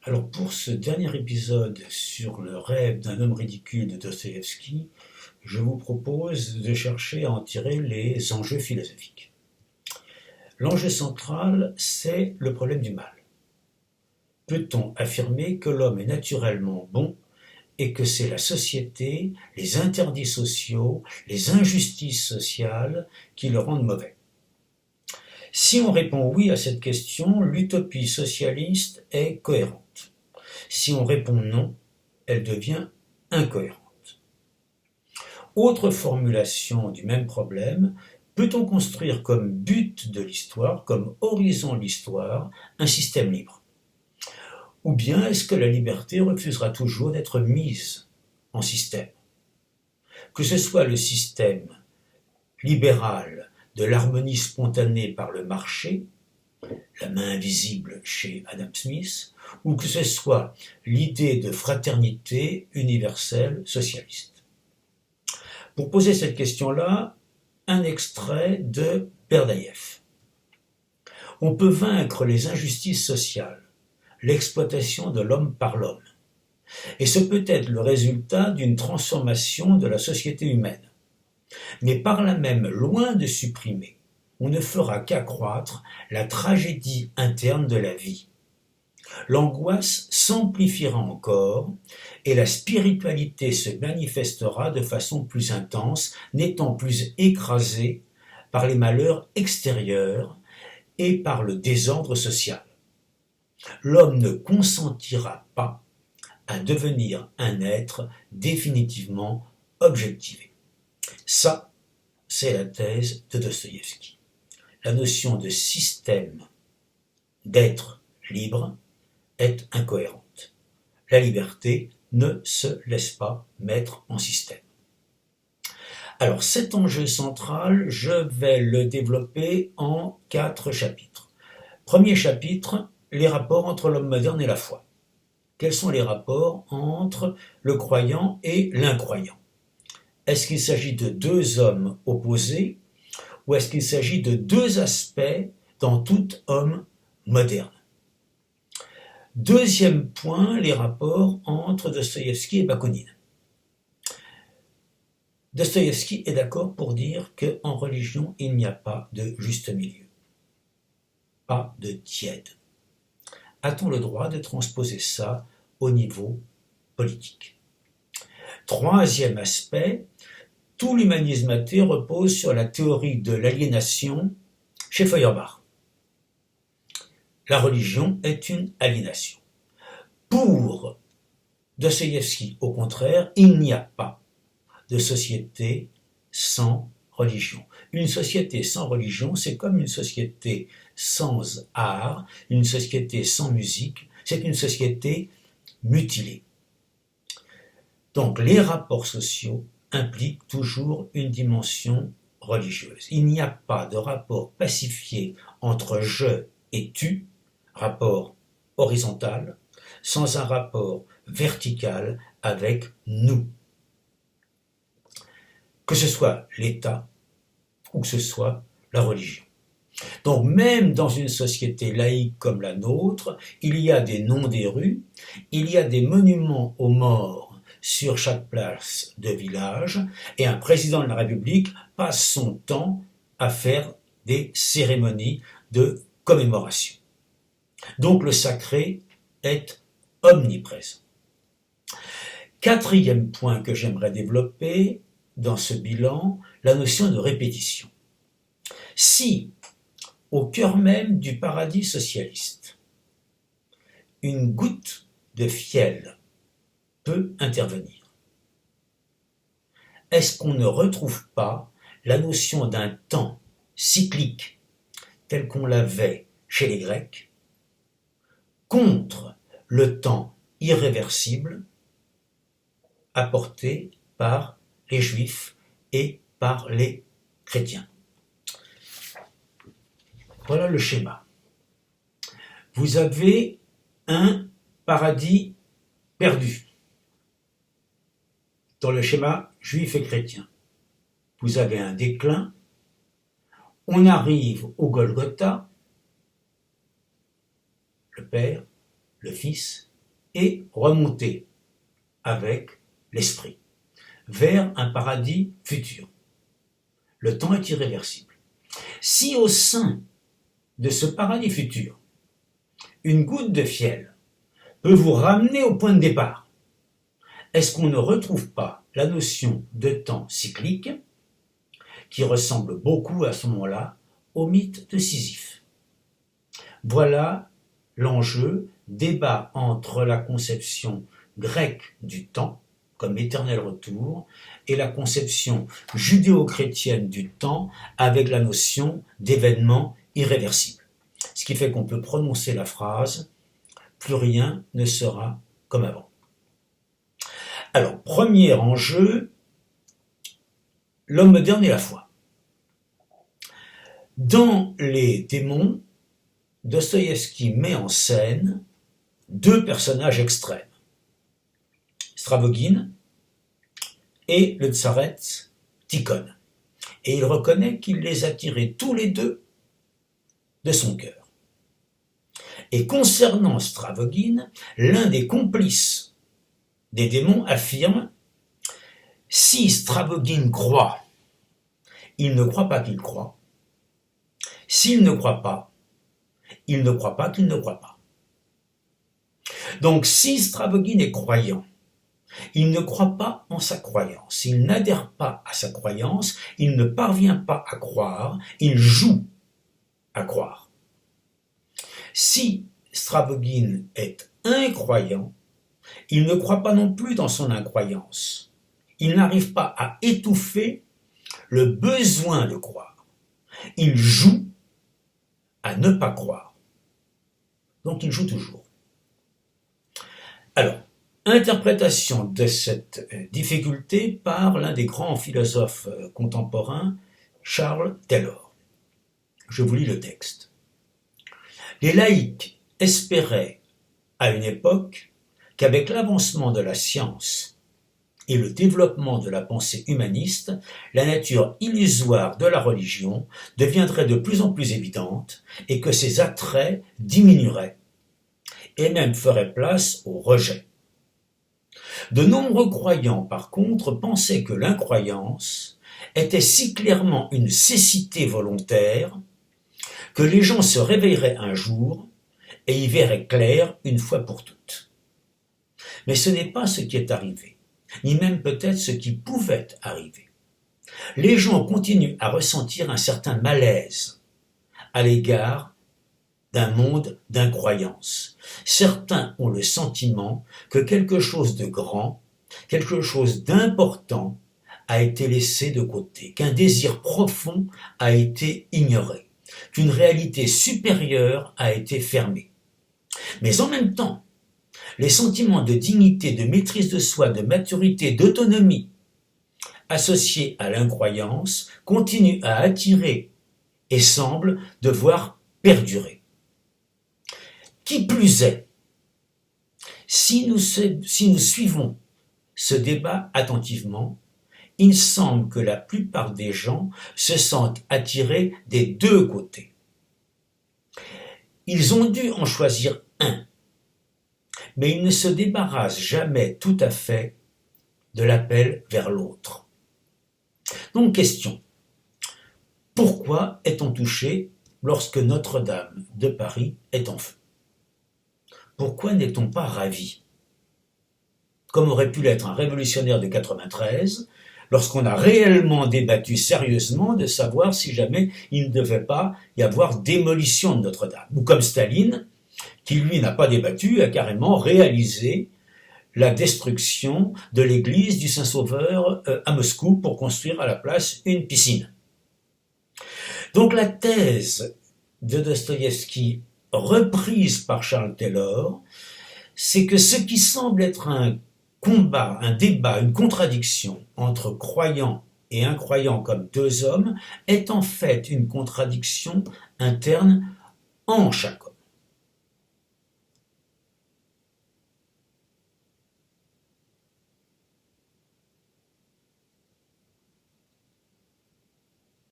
Alors pour ce dernier épisode sur le rêve d'un homme ridicule de Dostoïevski, je vous propose de chercher à en tirer les enjeux philosophiques. L'enjeu central, c'est le problème du mal. Peut-on affirmer que l'homme est naturellement bon et que c'est la société, les interdits sociaux, les injustices sociales qui le rendent mauvais? Si on répond oui à cette question, l'utopie socialiste est cohérente. Si on répond non, elle devient incohérente. Autre formulation du même problème, peut-on construire comme but de l'histoire, comme horizon de l'histoire, un système libre? Ou bien est-ce que la liberté refusera toujours d'être mise en système? Que ce soit le système libéral de l'harmonie spontanée par le marché, la main invisible chez Adam Smith, ou que ce soit l'idée de fraternité universelle socialiste. Pour poser cette question-là, un extrait de Berdaïev. On peut vaincre les injustices sociales, l'exploitation de l'homme par l'homme, et ce peut être le résultat d'une transformation de la société humaine. Mais par là même, loin de supprimer, on ne fera qu'accroître la tragédie interne de la vie. L'angoisse s'amplifiera encore et la spiritualité se manifestera de façon plus intense, n'étant plus écrasée par les malheurs extérieurs et par le désordre social. L'homme ne consentira pas à devenir un être définitivement objectivé. Ça, c'est la thèse de Dostoïevski. La notion de système, d'être libre, est incohérente. La liberté ne se laisse pas mettre en système. Alors cet enjeu central, je vais le développer en 4 chapitres. Premier chapitre, les rapports entre l'homme moderne et la foi. Quels sont les rapports entre le croyant et l'incroyant? Est-ce qu'il s'agit de deux hommes opposés ou est-ce qu'il s'agit de deux aspects dans tout homme moderne? Deuxième point, les rapports entre Dostoïevski et Bakounine. Dostoïevski est d'accord pour dire qu'en religion, il n'y a pas de juste milieu, pas de tiède. A-t-on le droit de transposer ça au niveau politique? Troisième aspect, tout l'humanisme athée repose sur la théorie de l'aliénation chez Feuerbach. La religion est une aliénation. Pour Dostoïevski, au contraire, il n'y a pas de société sans religion. Une société sans religion, c'est comme une société sans art, une société sans musique, c'est une société mutilée. Donc les rapports sociaux impliquent toujours une dimension religieuse. Il n'y a pas de rapport pacifié entre je et tu, rapport horizontal, sans un rapport vertical avec nous. Que ce soit l'État ou que ce soit la religion. Donc même dans une société laïque comme la nôtre, il y a des noms des rues, il y a des monuments aux morts sur chaque place de village, et un président de la République passe son temps à faire des cérémonies de commémoration. Donc le sacré est omniprésent. Quatrième point que j'aimerais développer dans ce bilan, la notion de répétition. Si, au cœur même du paradis socialiste, une goutte de fiel peut intervenir, est-ce qu'on ne retrouve pas la notion d'un temps cyclique tel qu'on l'avait chez les Grecs contre le temps irréversible apporté par les Juifs et par les chrétiens? Voilà le schéma. Vous avez un paradis perdu dans le schéma juif et chrétien. Vous avez un déclin, on arrive au Golgotha, le Père, le Fils et remonter avec l'esprit vers un paradis futur. Le temps est irréversible. Si au sein de ce paradis futur, une goutte de fiel peut vous ramener au point de départ, est-ce qu'on ne retrouve pas la notion de temps cyclique qui ressemble beaucoup à ce moment-là au mythe de Sisyphe? Voilà l'enjeu, débat entre la conception grecque du temps comme éternel retour et la conception judéo-chrétienne du temps avec la notion d'événement irréversible. Ce qui fait qu'on peut prononcer la phrase « plus rien ne sera comme avant ». Alors, premier enjeu, l'homme moderne et la foi. Dans les démons, Dostoïevski met en scène deux personnages extrêmes, Stravogin et le tsaretz Tikhon. Et il reconnaît qu'il les a tirés tous les deux de son cœur. Et concernant Stravogin, l'un des complices des démons affirme « Si Stravogin croit, il ne croit pas qu'il croit. S'il ne croit pas, il ne croit pas qu'il ne croit pas. » Donc si Stravogin est croyant, il ne croit pas en sa croyance, il n'adhère pas à sa croyance, il ne parvient pas à croire, il joue à croire. Si Stravogin est incroyant, il ne croit pas non plus dans son incroyance. Il n'arrive pas à étouffer le besoin de croire. Il joue à ne pas croire. Donc il joue toujours. Alors, interprétation de cette difficulté par l'un des grands philosophes contemporains, Charles Taylor. Je vous lis le texte. Les laïcs espéraient à une époque qu'avec l'avancement de la science et le développement de la pensée humaniste, la nature illusoire de la religion deviendrait de plus en plus évidente et que ses attraits diminueraient et même feraient place au rejet. De nombreux croyants, par contre, pensaient que l'incroyance était si clairement une cécité volontaire que les gens se réveilleraient un jour et y verraient clair une fois pour toutes. Mais ce n'est pas ce qui est arrivé, ni même peut-être ce qui pouvait arriver. Les gens continuent à ressentir un certain malaise à l'égard d'un monde d'incroyance. Certains ont le sentiment que quelque chose de grand, quelque chose d'important a été laissé de côté, qu'un désir profond a été ignoré, qu'une réalité supérieure a été fermée. Mais en même temps, les sentiments de dignité, de maîtrise de soi, de maturité, d'autonomie associés à l'incroyance continuent à attirer et semblent devoir perdurer. Qui plus est, si nous suivons ce débat attentivement, il semble que la plupart des gens se sentent attirés des deux côtés. Ils ont dû en choisir un, mais ils ne se débarrassent jamais tout à fait de l'appel vers l'autre. Donc question, pourquoi est-on touché lorsque Notre-Dame de Paris est en feu? Pourquoi n'est-on pas ravi? Comme aurait pu l'être un révolutionnaire de 93, lorsqu'on a réellement débattu sérieusement de savoir si jamais il ne devait pas y avoir démolition de Notre-Dame. Ou comme Staline, qui lui n'a pas débattu, a carrément réalisé la destruction de l'église du Saint-Sauveur à Moscou pour construire à la place une piscine. Donc la thèse de Dostoïevski, reprise par Charles Taylor, c'est que ce qui semble être un combat, un débat, une contradiction entre croyants et incroyants comme deux hommes est en fait une contradiction interne en chaque homme.